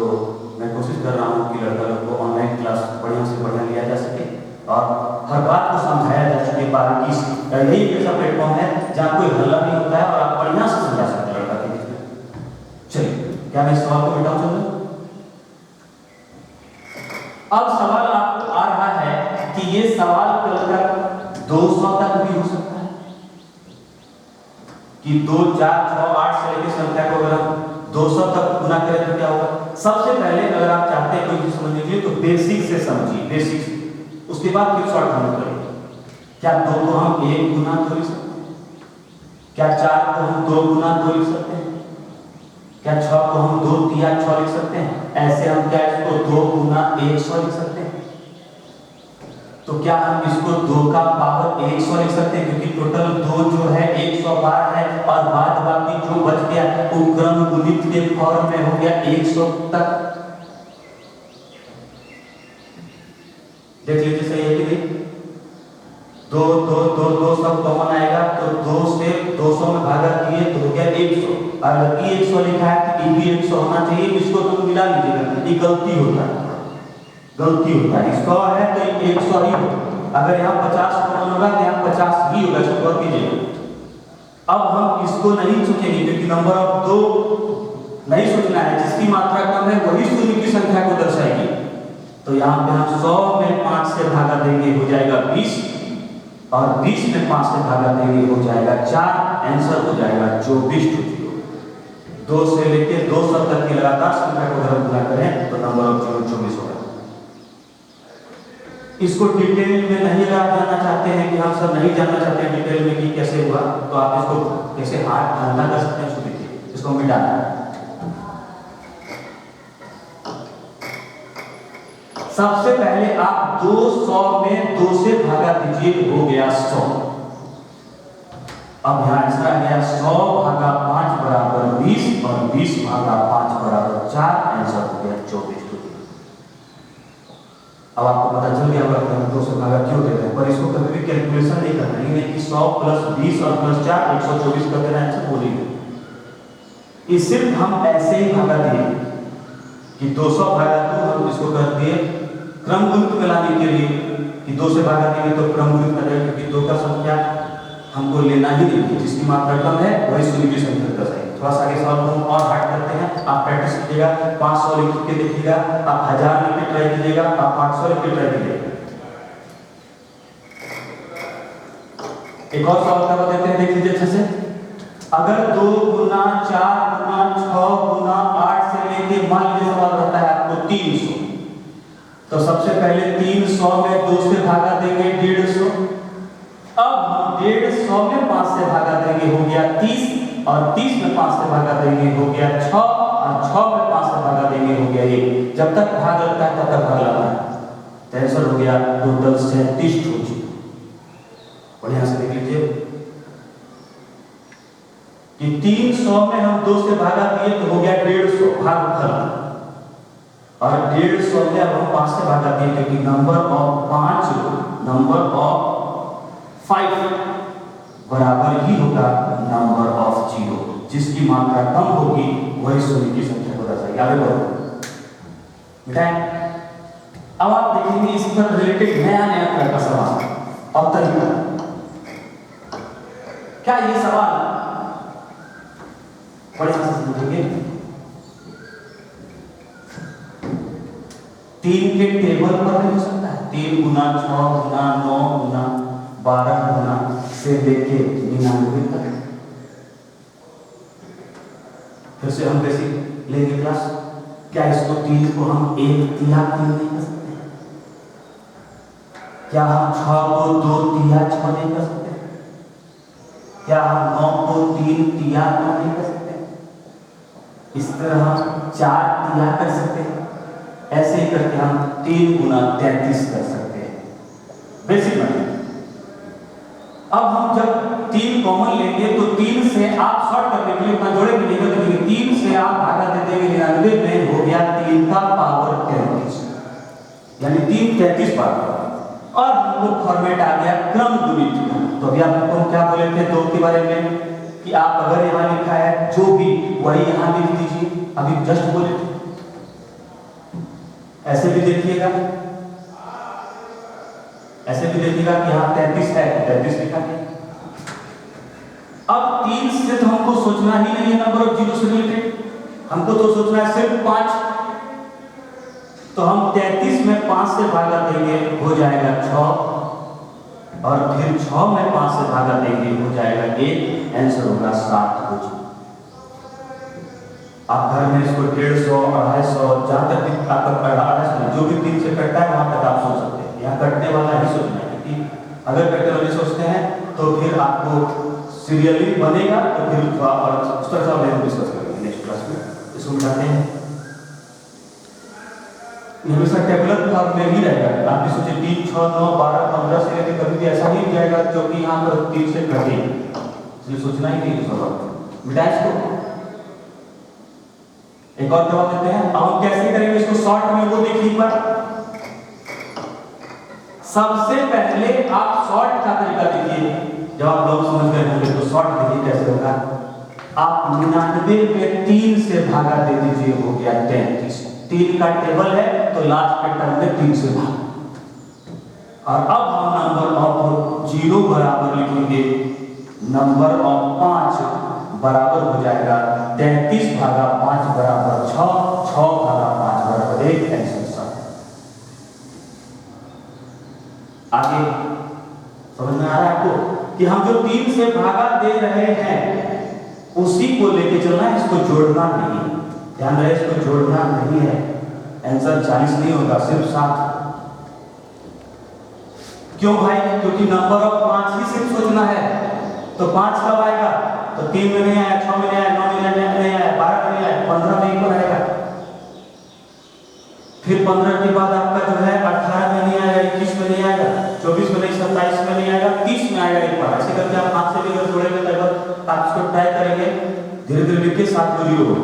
मैं कोशिश कर रहा हूँ कि लड़का लोग को ऑनलाइन क्लास बढ़िया से बढ़िया लिया जा सके और हर बात को समझाया जा सके बारीकी से। यही एक ऐसा प्लेटफॉर्म है जहाँ कोई हल्ला नहीं होता है और आप बढ़िया से समझा सकते हैं लड़का के बीच में। चलिए, क्या मैं इस सवाल को मिटाऊँ चलूँ? अब सवाल आपको आ रहा है कि ये सवाल कल 200 तक भी हो सकता है कि 2, 4, 6, 8 से लेकर संख्या को अगर हम 200 तक गुना करें तो क्या होगा? सबसे पहले अगर आप चाहते हैं कोई चीज समझने के लिए तो बेसिक से समझिए, बेसिक से, उसके बाद फिर शॉर्ट हम करेंगे। क्या 2 को हम 1 गुना तो लिख सकते हैं? क्या 4 को हम 2 गुना तो लिख सकते हैं? क्या 6 को हम 2 तिया 6 लिख सकते हैं? ऐसे हम क्या इसको 2 गुना 100 लिख सकते हैं? तो क्या हम इसको 2 का पावर 100 लिख सकते हैं? क्योंकि टोटल 2 जो है 112 है और बाद बाकी जो बच गया वो क्रम गुणित के फॉर्म में हो गया 100 तक। देख लीजिए सही है कि नहीं? 2 2 2 2 सब कॉमन आएगा, तो 2 से 200 में भागा किए तो हो गया 100। अगर ई 100 लिखा है तो ई भी 100 होना चाहिए, इसको तुम मिला लीजिएगा, ये गलती होता है, गलती होता है। 100 है तो 100 ही होगा। अगर यहाँ 50 कॉमन होगा तो यहाँ 50 ही होगा, इसको गौर कीजिएगा। अब हम इसको नहीं सोचेंगे क्योंकि नंबर ऑफ 2 नहीं सोचना है, जिसकी मात्रा कम है वही शून्य की संख्या को दर्शाएगी। तो यहाँ पे हम 100 में 5 से भागा देंगे, हो जाएगा 20, और 20 में 5 से भागा देंगे, हो जाएगा 4। आंसर हो जाएगा 24 टू 0। 2 से लेके 200 तक की लगातार संख्या को अगर गुना करें तो नंबर ऑफ 24 होगा। इसको डिटेल में नहीं अगर आप जानना चाहते हैं कि हम सब नहीं जानना चाहते हैं डिटेल में कि कैसे हुआ, तो आप इसको कैसे हाथ कर सकते हैं, इसको देखिए, इसको मिटाना है। सबसे पहले आप 200 में 2 से भागा दीजिए, हो गया 100। अब यहां आंसर आ गया 100 भागा 5 बराबर 20 और 20 भागा 5 बराबर 4। आंसर हो गया 24 टू 0। अब आपको पता चल गया होगा कि हम 2 से भागा क्यों दे रहे हैं, पर इसको कभी भी कैलकुलेशन नहीं करना है, कि 100 प्लस 20 और प्लस 4 124 कर देना, आंसर बोलिए। ये सिर्फ हम ऐसे ही भागा दिए कि 200 भागा 2, हम इसको कर दिए क्रम गुणित में लाने के लिए कि 2 से भागा देंगे तो क्रम गुणित कर देंगे, क्योंकि 2 का संख्या हमको लेना ही नहीं है, जिसकी मात्रा कम है वही शून्य की संख्या दर्शाएगी। थोड़ा सा आगे सवाल हम और हार्ड करते हैं, आप प्रैक्टिस कीजिएगा, 500 लिख के देखिएगा, आप 1000 लिख के ट्राई कीजिएगा, आप 500 लिख के ट्राई कीजिएगा। एक और सवाल का देते हैं, देख लीजिए अच्छे से। अगर 2 गुना 4 गुना 6 गुना 8 से लेके मान लीजिए सवाल रहता है आपको 300, तो सबसे पहले 300 में 2 से भागा देंगे 150। अब हम 150 में 5 से भागा देंगे, हो गया 30, और 30 में 5 से भागा देंगे, हो गया 6, और 6 में 5 से भागा देंगे, हो गया 1। जब तक भाग लगता है तब तक भाग लगाना है, तो आंसर हो गया टोटल 37 टू 0। बढ़िया से देख लीजिए कि 300 में हम 2 से भागा दिए तो हो गया 150 भागफल, और 150 में अब हम 5 से भागा दिए क्योंकि नंबर ऑफ 5 नंबर ऑफ 5 बराबर ही होगा नंबर ऑफ 0, जिसकी मात्रा कम होगी वही शून्य की संख्या को दर्शाएगी। आगे बढ़ो, मिटाएं। अब आप देखेंगे इस पर रिलेटेड नया नया तरह का सवाल और तरीका। क्या ये सवाल बड़े से समझेंगे? 3 के टेबल पर नहीं हो सकता है, 3 गुना 6 गुना 9 गुना 12 गुना से लेके 99 तक। फिर से हम कैसे लेंगे क्लास? क्या इसको 3 को हम 1 तिया 3 नहीं कर सकते? क्या हम 6 को 2 तिया 6 नहीं कर सकते? क्या हम 9 को 3 तिया 9 नहीं कर सकते? इस तरह हम 4 तिया कर सकते हैं। ऐसे ही करके हम 3 गुना 33 कर सकते हैं। बेसिक मतलब अब हम जब 3 कॉमन लेंगे तो 3 से आप शॉर्ट करने के लिए उतना जोड़ेंगे नहीं तो करेंगे। 3 से आप भागा दे देंगे 99 में, हो गया 3 का पावर 33, यानी 3 33 पावर। और हमको फॉर्मेट आ गया क्रम गुणित। तो अभी आपको क्या बोले थे 2 के बारे में कि आप अगर यहाँ लिखा है जो भी वही यहाँ लिख दीजिए। अभी जस्ट बोले थे, ऐसे भी देखिएगा, ऐसे भी देखिएगा कि यहाँ 33 है, 33 लिखा है। अब 3 से तो हमको सोचना ही नहीं है नंबर ऑफ जीरो से रिलेटेड, हमको तो सोचना है सिर्फ 5। तो हम 33 में 5 से भागा देंगे, हो जाएगा 6, और फिर 6 में 5 से भागा देंगे, हो जाएगा 1, आंसर होगा 7 हो जाएगा। आप घर में इसको 150, 250 जहाँ तक भी आपका 250 जो भी 3 से कटता है वहां तक आप सोच सकते हैं। यहाँ कटने वाला ही सोचना है, क्योंकि अगर कटने वाले सोचते हैं तो फिर आपको सीरियली बनेगा, तो फिर उस तरह से हम डिस्कस करेंगे नेक्स्ट क्लास में। इसको मिटाते हैं, हमेशा टेबुलर फॉर्म में ही रहेगा। आप भी सोचिए 3, 6, 9, 12, 15 से लेकर कभी भी ऐसा ही जाएगा क्योंकि यहाँ पर 3 से कटे, इसलिए सोचना ही नहीं दूसरा मिटाए इसको। एक और जवाब देते हैं। अब हम कैसे करेंगे इसको शॉर्ट में, वो देखिए एक बार। सबसे पहले आप शॉर्ट का तरीका देखिए, जब आप लोग समझ गए होंगे तो शॉर्ट देखिए कैसे होगा। आप 99 में 3 से भागा दे दीजिए, हो गया 33। 3 का टेबल है तो लास्ट के टर्म में 3 से भाग, और अब हम नंबर ऑफ 0 बराबर लिखेंगे नंबर ऑफ 5 बराबर हो जाएगा 33 भागा 5 बराबर 6, 6 भागा 5 बराबर 1, आंसर 7। आगे समझ में आ रहा है आपको कि हम जो 3 से भागा दे रहे हैं उसी को लेके चलना है, इसको जोड़ना नहीं। ध्यान रहे, इसको जोड़ना नहीं है, आंसर 40 नहीं होगा, सिर्फ 7। क्यों भाई? क्योंकि नंबर ऑफ 5 ही सिर्फ सोचना है। तो 5 कब आएगा? तो 3 में नहीं आया, 6 में नहीं आया, 9 में नहीं आया, 12 में नहीं आया, 15 में एक बार आएगा। फिर 15 के बाद आपका जो है 18 में नहीं आएगा, 21 में नहीं आएगा, 24 में नहीं, 27 में नहीं आएगा, 30 में आएगा एक बार। ऐसे करके आप 5 से भी जोड़ेंगे तो आप इसको ट्राई करेंगे, धीरे धीरे लिख के 7 को 0 हो।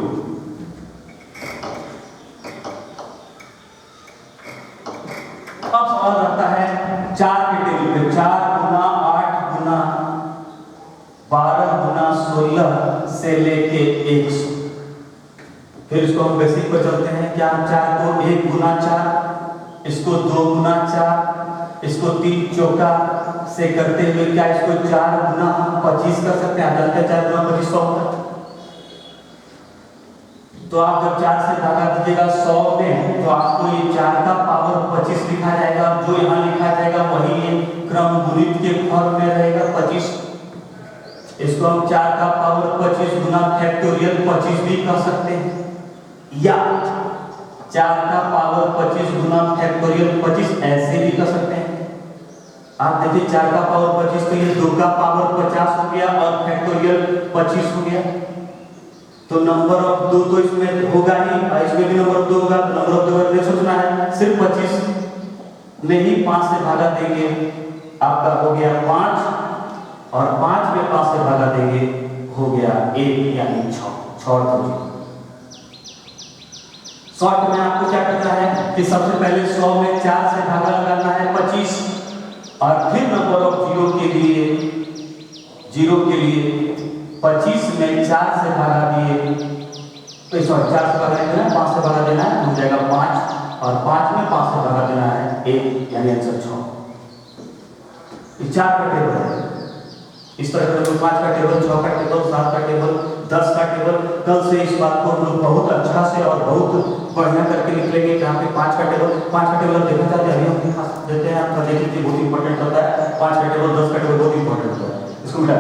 अब सवाल आता है 4 के टेबल पे। 4 गुना 8 गुना 12 गुना 16 से लेके 100। फिर इसको हम बेसिक पर चलते हैं। क्या हम 4 को 1 गुना 4, इसको 2 गुना 4, इसको 3 चौका से करते हुए क्या इसको 4 गुना 25 कर सकते हैं? आप जानते हैं 4 गुना 25 100 होता है। तो आप जब 4 से भागा दीजिएगा 100 में तो आपको ये 4 का पावर 25 लिखा जाएगा। जो यहाँ लिखा जाएगा वही ये क्रम गुणित के फॉर्म में रहेगा 25। इसको हम 4 का पावर 25 गुना फैक्टोरियल 25 भी कर सकते हैं, या 4 का पावर 25 गुना फैक्टोरियल 25 ऐसे भी कर सकते हैं। आप देखिए 4 का पावर 25 तो ये 2 का पावर 50 हो गया और फैक्टोरियल 25 हो गया। तो नंबर ऑफ 2 तो इसमें होगा ही, इसमें भी नंबर ऑफ 2 होगा। तो नंबर ऑफ 2 नहीं सोचना है, सिर्फ 25 में ही 5 से भागा देंगे, आपका हो गया 5, और 5 में 5 से भागा देंगे, हो गया 1 यानी 6। शॉर्ट में आपको क्या करना है कि सबसे पहले 100 में 4 से भागा लगाना है 25, और फिर नंबर ऑफ 0 के लिए 25 में 4 से भागा दिए, तो 4 से भागा देना है, 5 से भागा देना है, हो जाएगा 5, और 5 में 5 से भागा देना है 1, यानी आंसर 6। 4 का टेबल है। इस तरह का 5 का टेबल, 6 का टेबल, 7 का टेबल, 10 का टेबल। कल से इस बात को हम लोग बहुत अच्छा से और बहुत बढ़िया करके निकलेंगे। यहाँ पे 5 का टेबल देखा जाता है, अभी हम दिखा देते हैं आपका, देखिए बहुत इंपॉर्टेंट होता है। 5 का टेबल, 10 का टेबल बहुत इंपॉर्टेंट होता है, इसको मिटा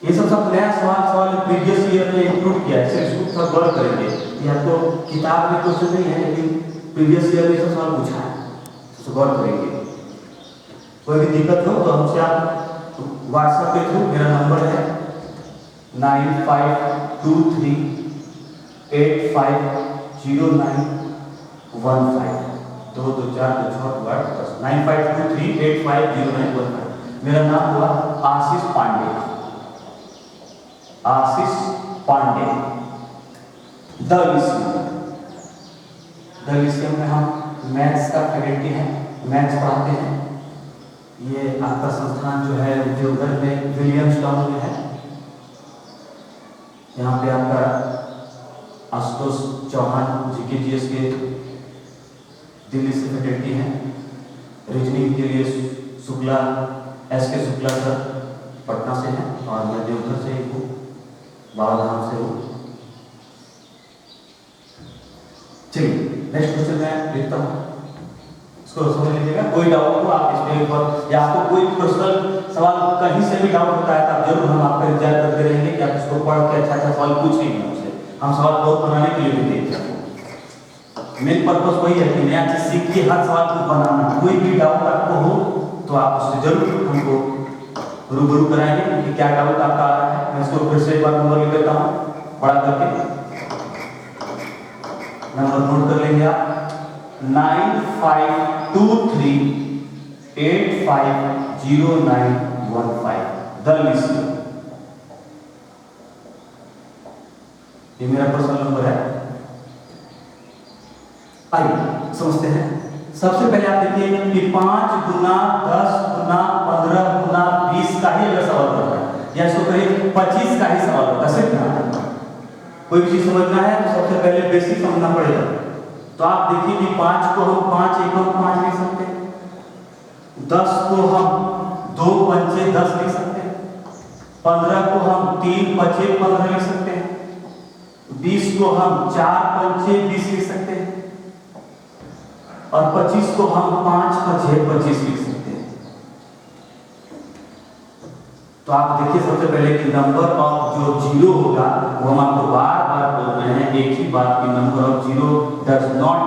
ये सब नया सवाल प्रीवियस ईयर में इंक्लूड किया है, इसको थोड़ा गौर करेंगे। ये आपको किताब में क्वेश्चन नहीं है, लेकिन प्रीवियस ईयर में सवाल पूछा है, इसको गौर करेंगे। कोई भी दिक्कत हो तो हमसे आप व्हाट्सएप पे थ्रू, मेरा नंबर है 9523850915 9523850915। मेरा नाम हुआ आशीष पांडे। द लिसियम में हम मैथ्स का फैकल्टी है, मैथ्स पढ़ाते हैं। ये आपका संस्थान जो है देवघर में विलियम्स टाउन में है। यहाँ पे आपका आशुतोष चौहान GKGS के दिल्ली से फैकल्टी हैं। रीजनिंग के लिए शुक्ला SK शुक्ला सर पटना से हैं, और मैं देवघर से हूँ, बाबाधाम से हूँ। चलिए नेक्स्ट क्वेश्चन मैं लिखता हूँ, इसको समझ लीजिएगा। कोई डाउट हो आप इसमें ऊपर, या आपको कोई पर्सनल सवाल कहीं से भी डाउट होता है तो आप जरूर, हम आपका इंतजार करते रहेंगे कि आप इसको पढ़ के अच्छा सवाल पूछेंगे हमसे। हम सवाल बहुत बनाने के लिए भी देते हैं। मेन पर्पस वही है कि नया चीज सीख के हर सवाल को बनाना। कोई भी डाउट आपको हो तो आप उससे जरूर हमको रूबरू कराएंगे कि क्या डाउट आपका आ रहा है। मैं इसको फिर से एक बार नंबर लिख देता हूँ, बड़ा करके नंबर नोट कर लेंगे आप। 9523850915 द लिसियम, ये मेरा पर्सनल नंबर है। आइए समझते हैं। सबसे पहले आप देखिए कि 5 गुना 10 गुना 15 गुना 20 का ही अगर सवाल करना है, या इसको कहिए 25 का ही सवाल होता है, सिर्फ कोई भी चीज समझना है तो सबसे पहले बेसिक समझना पड़ेगा। तो आप देखिए कि 5 को हम 5 एकम 5 लिख सकते हैं, 10 को हम 2 पंचे 10 लिख सकते हैं, 15 को हम 3 पचे 15 लिख सकते हैं, 20 को हम 4 पंचे 20 लिख सकते हैं, और 25 को हम 5 पचे 25 लिख सकते हैं। तो आप देखिए सबसे पहले कि नंबर ऑफ जो जीरो होगा वो हम आपको बार बार बोल रहे हैं, एक ही बात की number of zero does not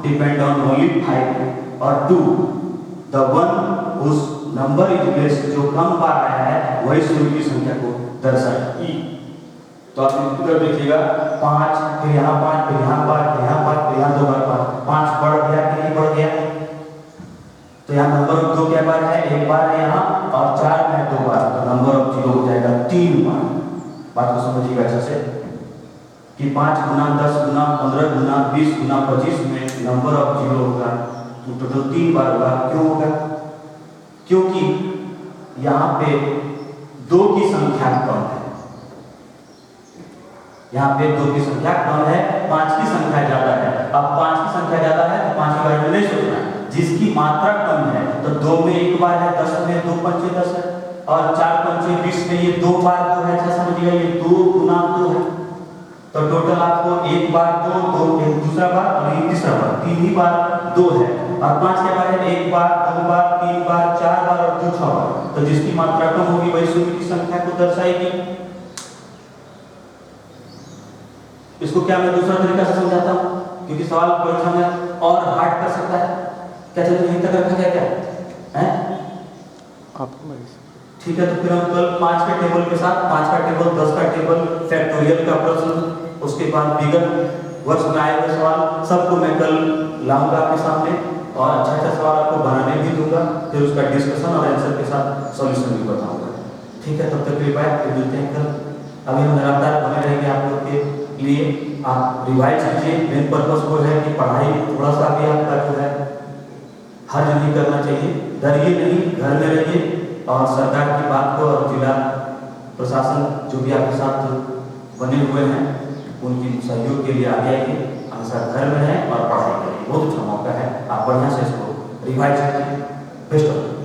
depend on only 5 और 2। The one whose number is less, जो कम बार आया है वही शुरू की संख्या को दर्शाएगी। तो आप इधर देखिएगा 5, फिर यहाँ 5, फिर यहाँ 5, फिर यहाँ 5, फिर यहाँ 2 बार 5 बढ़ गया कि नहीं बढ़ गया। तो यहाँ नंबर ऑफ 2 क्या बार है, 1 बार है यहाँ, और 4 में है 2 बार, तो नंबर ऑफ जीरो हो जाएगा 3 बार। बात को समझिएगा अच्छे से कि 5 गुना 10 गुना 15 गुना 20 गुना 25 में नंबर ऑफ जीरो होगा तो टोटल 3 बार होगा। क्यों होगा? क्योंकि यहाँ पे 2 की संख्या कम है, यहाँ पे 2 की संख्या कम है, 5 की संख्या ज्यादा है। अब 5 की संख्या ज्यादा है तो 5 के बारे में नहीं सोचना है, जिसकी मात्रा कम है तो 2 में 1 बार है, 10 में 2 पंचे 10 है, और 4 पंचे 20 में ये 2 बार 2 है। अच्छा समझिएगा, ये 2 गुना 2 है, तो टोटल आपको 1 बार 2, 2 एक दूसरा बार और ये तीसरा बार, 3 ही बार 2 है। और 5 के बार है 1 बार 2 बार 3 बार 4 बार और 2 6 बार। तो जिसकी मात्रा कम होगी वही शून्य की संख्या को दर्शाएगी। इसको क्या मैं दूसरा तरीका से समझाता हूँ, क्योंकि सवाल परीक्षा में और हार्ड कर सकता है। क्या चलिए यहीं तक रखा जाए क्या है? ठीक है, तो फिर हम कल 5 के टेबल के साथ 5 का टेबल 10 का टेबल फैक्टोरियल का प्रश्न, उसके बाद विगत वर्ष में आए हुए सवाल सबको मैं कल लाऊंगा आपके सामने, और अच्छा सवाल आपको बनाने भी दूंगा, फिर उसका डिस्कशन और आंसर के साथ सॉल्यूशन भी बताऊंगा। ठीक है, तब तक के लिए बाय, फिर मिलते हैं कल। अभी हम लगातार बने रहेंगे आप लोग के लिए। आप रिवाइज कीजिए, मेन पर्पस वो है कि पढ़ाई थोड़ा सा भी आपका जो है हर नहीं करना चाहिए, डरिए नहीं, घर में रहिए, और सरकार की बात को और जिला प्रशासन जो भी आपके साथ बने हुए हैं उनकी सहयोग के लिए आगे आइए, हमेशा घर में रहें और पढ़ाई करिए। बहुत अच्छा मौका है, आप बढ़िया से इसको रिवाइज कीजिए। Best of luck.